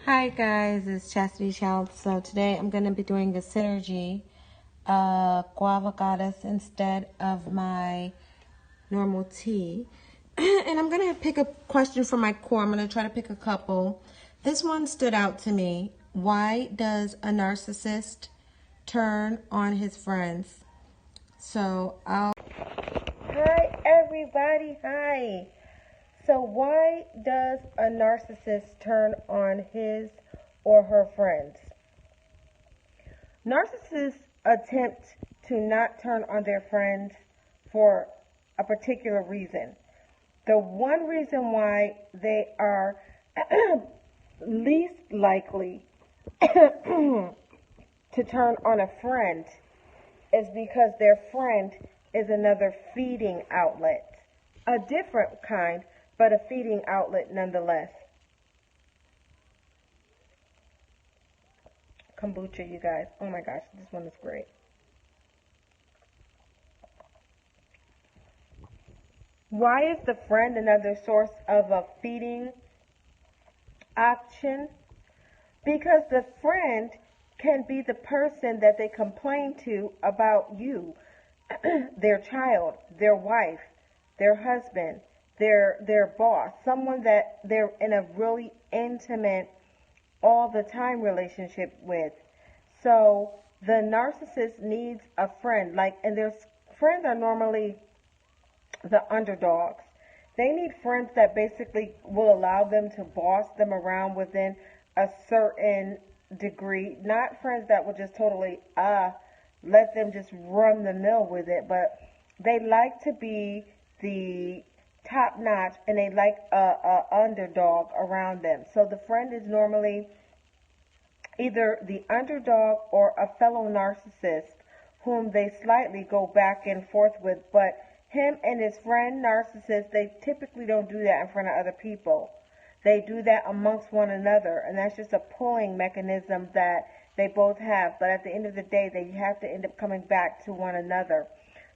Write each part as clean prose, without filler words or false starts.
Hi guys, it's Chastity Child. So today I'm going to be doing a synergy guava goddess instead of my normal tea. And I'm going to pick a question from my core. I'm going to try to pick a couple. This one stood out to me. Why does a narcissist turn on his friends? Hi everybody, hi. So why does a narcissist turn on his or her friends? Narcissists attempt to not turn on their friends for a particular reason. The one reason why they are least likely to turn on a friend is because their friend is another feeding outlet. A different kind, but a feeding outlet nonetheless. Kombucha, you guys. Oh my gosh, this one is great. Why is the friend another source of a feeding option? Because the friend can be the person that they complain to about you, their child, their wife, their husband, their boss, someone that they're in a really intimate all the time relationship with. So the narcissist needs a friend, and their friends are normally the underdogs. They need friends that basically will allow them to boss them around within a certain degree, not friends that will just totally let them just run the mill with it, but they like to be the top notch and they like a underdog around them. So the friend is normally either the underdog or a fellow narcissist whom they slightly go back and forth with, but him and his friend narcissist, they typically don't do that in front of other people. They do that amongst one another, and that's just a pulling mechanism that they both have. But at the end of the day, they have to end up coming back to one another.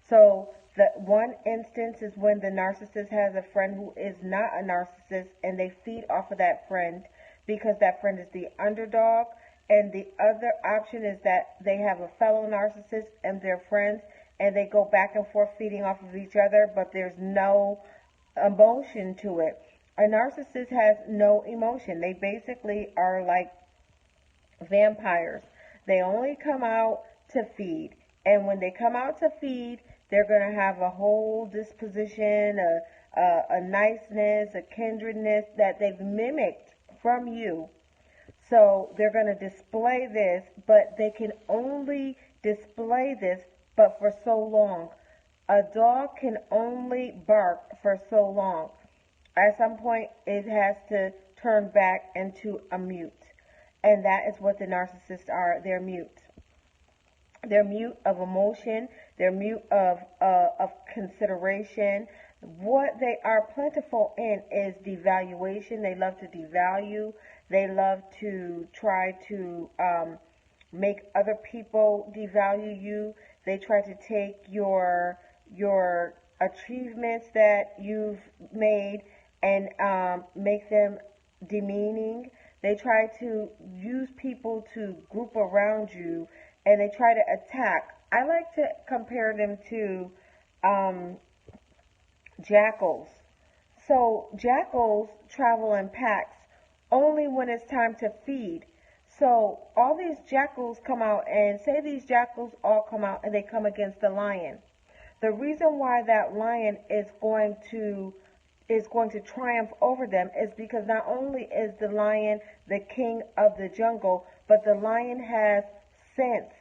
So the one instance is when the narcissist has a friend who is not a narcissist, and they feed off of that friend because that friend is the underdog. And the other option is that they have a fellow narcissist and their friends, and they go back and forth feeding off of each other, but there's no emotion to it. A narcissist has no emotion. They basically are like vampires. They only come out to feed. And when they come out to feed, they're going to have a whole disposition, a niceness, a kindredness that they've mimicked from you. So they're going to display this, but they can only display this but for so long. A dog can only bark for so long. At some point, it has to turn back into a mute. And that is what the narcissists are. They're mute. They're mute of emotion. They're mute of consideration. What they are plentiful in is devaluation. They love to devalue. They love to try to make other people devalue you. They try to take your achievements that you've made and make them demeaning. They try to use people to group around you, and they try to attack. I like to compare them to jackals. So jackals travel in packs only when it's time to feed. So all these jackals come out, and say these jackals all come out and they come against the lion. The reason why that lion is going to triumph over them is because not only is the lion the king of the jungle, but the lion has sense.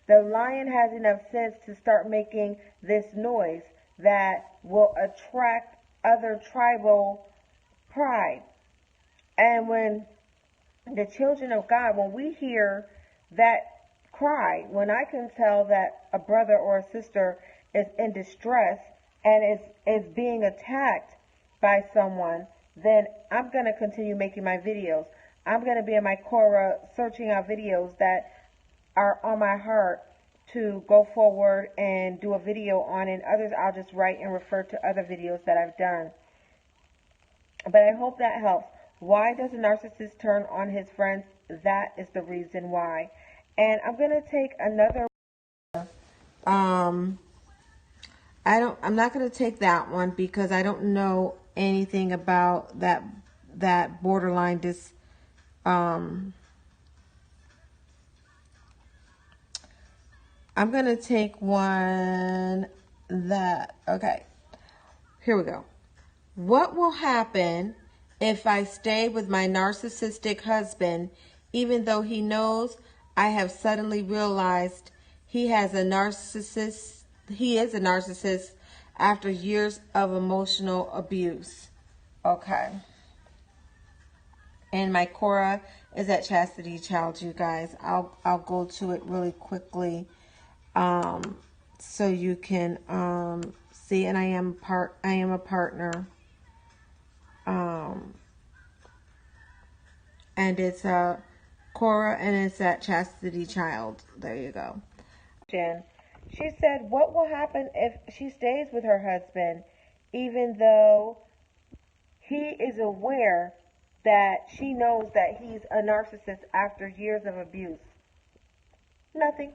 The lion has enough sense to start making this noise that will attract other tribal pride. And when the children of God, when we hear that cry, when I can tell that a brother or a sister is in distress and is being attacked by someone, then I'm going to continue making my videos. I'm going to be in my Quora searching out videos that are on my heart to go forward and do a video on, and others I'll just write and refer to other videos that I've done. But I hope that helps. Why does a narcissist turn on his friends? That is the reason why. And I'm going to take another. Um, I'm not going to take that one because I don't know anything about that borderline um, I'm going to take one okay, here we go. What will happen if I stay with my narcissistic husband, even though he knows I have suddenly realized he is a narcissist after years of emotional abuse? Okay. And my Cora is at Chastity Child, you guys. I'll go to it really quickly, so you can see. And I am a partner, and it's Cora, and it's at Chastity Child. There you go. She said, "What will happen if she stays with her husband, even though he is aware that she knows that he's a narcissist after years of abuse?" Nothing.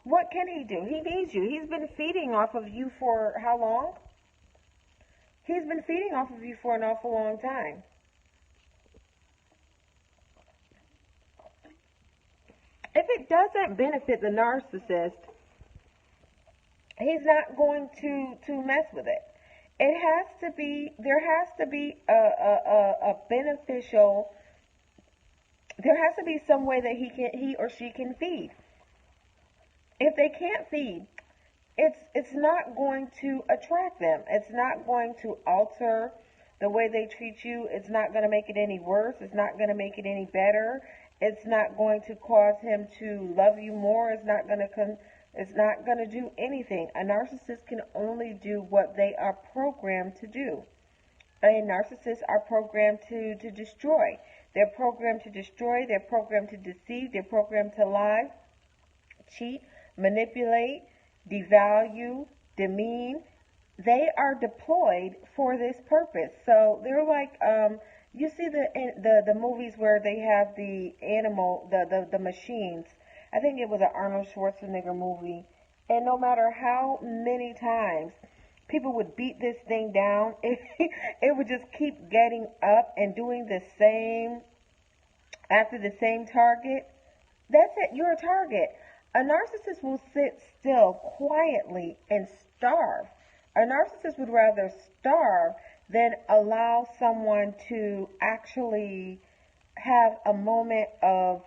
What can he do? He needs you. He's been feeding off of you for how long? He's been feeding off of you for an awful long time. If it doesn't benefit the narcissist, he's not going to mess with it. There has to be a beneficial, there has to be some way that he or she can feed. If they can't feed, it's not going to attract them. It's not going to alter the way they treat you. It's not going to make it any worse. It's not going to make it any better. It's not going to cause him to love you more. It's not going to do anything. A narcissist can only do what they are programmed to do. And narcissists are programmed to destroy. They're programmed to destroy. They're programmed to deceive. They're programmed to lie, cheat, manipulate, devalue, demean. They are deployed for this purpose. So they're like, you see the movies where they have the machines. I think it was an Arnold Schwarzenegger movie. And no matter how many times people would beat this thing down, it would just keep getting up and doing the same after the same target. That's it. You're a target. A narcissist will sit still quietly and starve. A narcissist would rather starve than allow someone to actually have a moment of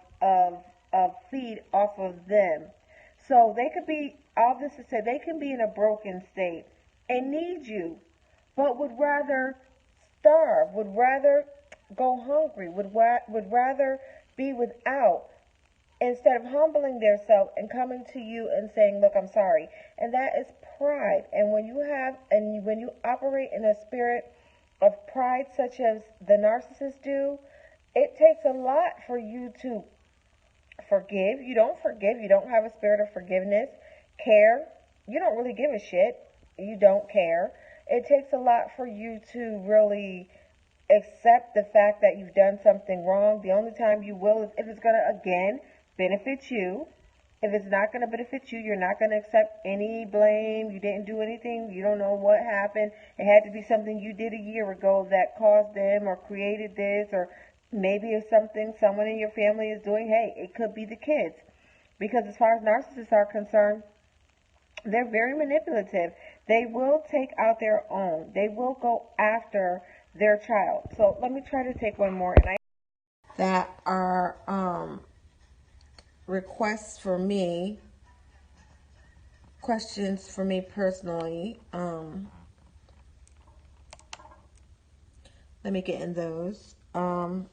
feed off of them. So they could be, all this to say, they can be in a broken state and need you, but would rather starve, would rather go hungry, would rather be without, instead of humbling themselves and coming to you and saying, "Look, I'm sorry." And that is pride. And when you operate in a spirit of pride, such as the narcissists do, it takes a lot for you to forgive. You don't forgive. You don't have a spirit of forgiveness. Care. You don't really give a shit. You don't care. It takes a lot for you to really accept the fact that you've done something wrong. The only time you will is if it's going to, again, benefit you. If it's not going to benefit you, you're not going to accept any blame. You didn't do anything. You don't know what happened. It had to be something you did a year ago that caused them or created this, or maybe it's something someone in your family is doing. Hey, it could be the kids. Because as far as narcissists are concerned, they're very manipulative. They will take out their own. They will go after their child. So let me try to take one more. That are requests for me, questions for me personally. Let me get in those. I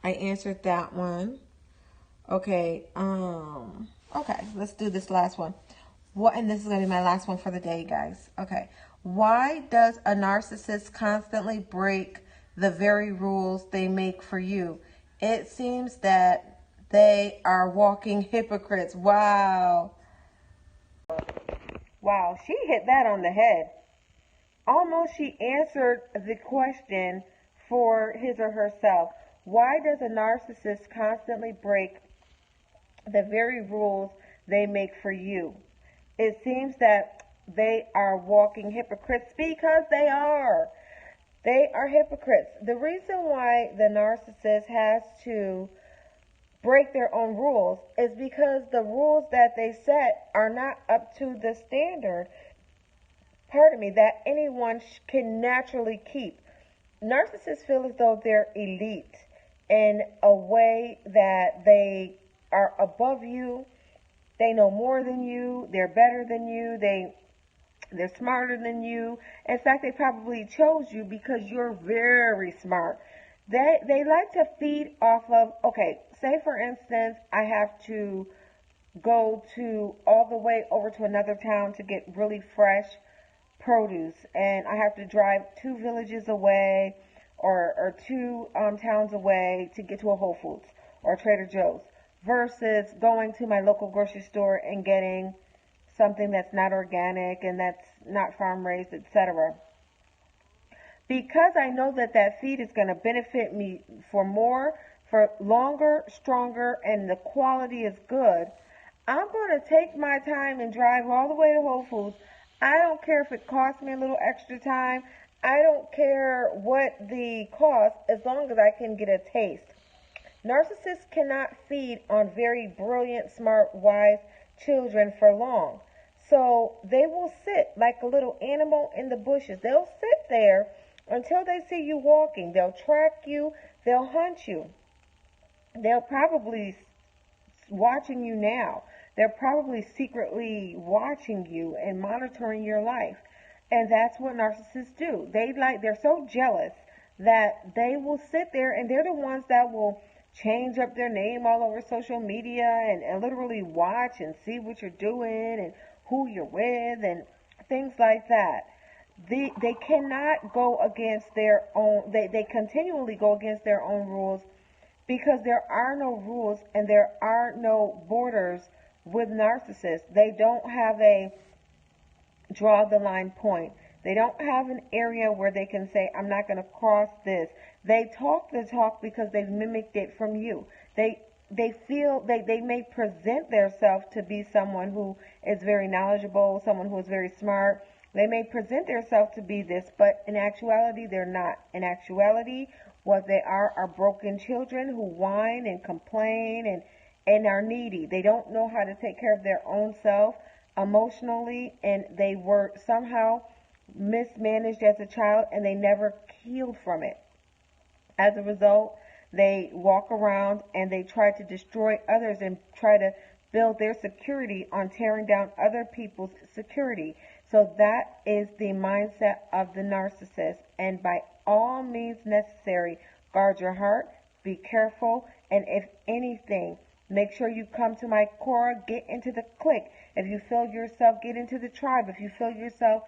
answered that one. Okay. Okay, let's do this last one. And this is going to be my last one for the day, guys. Okay. Why does a narcissist constantly break the very rules they make for you? It seems that they are walking hypocrites. Wow. Wow, she hit that on the head. almost she answered the question for his or herself. Why does a narcissist constantly break the very rules they make for you? It seems that they are walking hypocrites because they are. They are hypocrites. The reason why the narcissist has to break their own rules is because the rules that they set are not up to the standard, pardon me, that anyone can naturally keep. Narcissists feel as though they're elite in a way that they are above you, they know more than you, they're better than you, they're smarter than you. In fact, they probably chose you because you're very smart. They like to feed off of, okay, say for instance, I have to go to all the way over to another town to get really fresh produce, and I have to drive 2 villages away or two towns away to get to a Whole Foods or Trader Joe's, versus going to my local grocery store and getting something that's not organic and that's not farm raised, etc. Because I know that that feed is going to benefit me for more, for longer, stronger, and the quality is good, I'm going to take my time and drive all the way to Whole Foods. I don't care if it costs me a little extra time. I don't care what the cost, as long as I can get a taste. Narcissists cannot feed on very brilliant, smart, wise children for long. So they will sit like a little animal in the bushes. They'll sit there until they see you walking. They'll track you. They'll hunt you. They'll probably watching you now. They're probably secretly watching you and monitoring your life. And that's what narcissists do. They're so jealous that they will sit there, and they're the ones that will change up their name all over social media and literally watch and see what you're doing and who you're with and things like that. They cannot go against their own, they continually go against their own rules, because there are no rules and there are no borders with narcissists. They don't have a draw the line point. They don't have an area where they can say, I'm not going to cross this. They talk the talk because they've mimicked it from you. They feel they may present themselves to be someone who is very knowledgeable, someone who is very smart. They may present themselves to be this, but in actuality, they're not. In actuality, what they are broken children who whine and complain and are needy. They don't know how to take care of their own self emotionally, and they were somehow mismanaged as a child, and they never healed from it. As a result, they walk around and they try to destroy others and try to build their security on tearing down other people's security. So that is the mindset of the narcissist. And by all means necessary, guard your heart, be careful, and if anything, make sure you come to my core, get into the clique. If you feel yourself, get into the tribe. If you feel yourself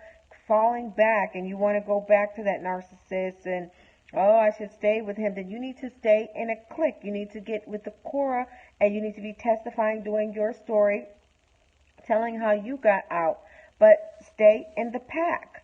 falling back and you want to go back to that narcissist and, oh, I should stay with him, then you need to stay in a clique. You need to get with the Quora, and you need to be testifying, doing your story, telling how you got out. But stay in the pack.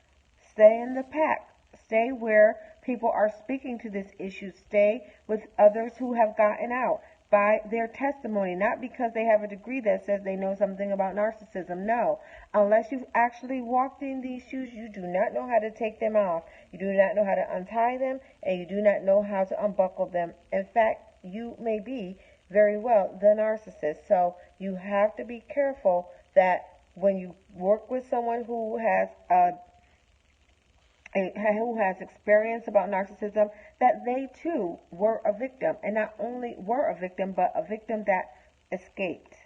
Stay in the pack. Stay where people are speaking to this issue. Stay with others who have gotten out by their testimony, not because they have a degree that says they know something about narcissism. No. Unless you've actually walked in these shoes, you do not know how to take them off. You do not know how to untie them, and you do not know how to unbuckle them. In fact, you may be very well the narcissist. So you have to be careful that when you work with someone who has experience about narcissism, that they too were a victim, and not only were a victim, but a victim that escaped.